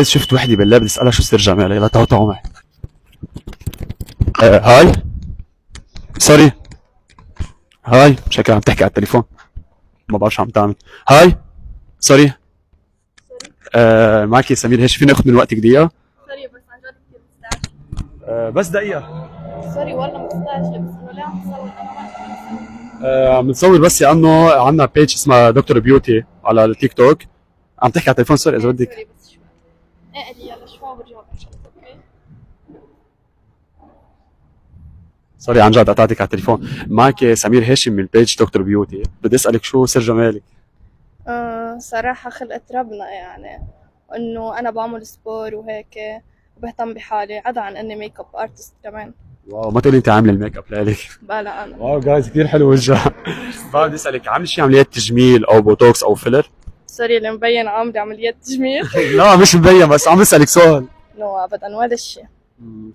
شفت وحده بالله بدي اسالها شو سر جمالها. يلا تعوا معي. هاي. سوري. هاي شكلها عم تحكي على التليفون. ما بعرف شو عم تعمل. هاي. سوري. معك سمير هيش، فيني اخذ من وقتك دقيقة؟ سوري بس عن جد كثير مستعجل. بس دقيقة. سوري والله مستعجلة، بس انه ليه عم تصور؟ انا ما عم نصور بس لأنه عندنا بيج اسمها دكتور بيوتي على التيك توك. عم تحكي على التليفون سوري إذا بدك. سوري بس شوي. اقلي يلا شوي وبرجع بحكي. اوكي. سوري عن جد قطعتك على التليفون. معك سمير هاشم من بيج دكتور بيوتي، بدي اسألك شو سر جمالك؟ صراحة خلقت ربنا يعني، انه انا بعمل سبور وهيك وبهتم بحالي، عدا عن اني ميك اب ارتست كمان. واو ما تقولي انت عامله الميك اب لإلك. بلا انا. واو جايز كثير حلو وجهها. بقى بدي اسألك عامل شي عمليات تجميل او بوتوكس او فيلر؟ سوري اللي مبين عاملة عمليات تجميل. لا مش مبين بس عم بسألك سؤال. نو ابدا ولا شيء.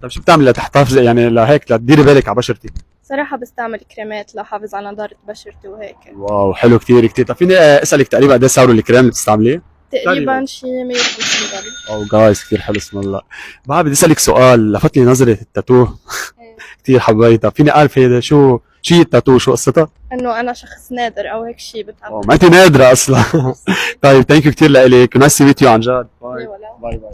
طيب شو بتعملي لتحتفظي يعني لهيك لتديري بالك على بشرتك؟ صراحة بستعمل كريمات لحافظ على نضارة بشرتي وهيك. واو حلو كثير كثير. طيب فيني اسألك تقريبا قد ايه سعر الكريم اللي بتستعمليه؟ تقريبا شي 150 دولار. او جايز كثير حلو اسم الله. بقى بدي اسألك سؤال لفت لي نظري التاتو. كثير حبيتها، فيني اعرف هيدا شو هي التاتو، شو قصتها؟ انه انا شخص نادر او هيك شيء بتعب. ما انت نادرة اصلا. طيب ثانك يو كثير لإلك ونايس تو ميت يو عن جد. باي. باي باي.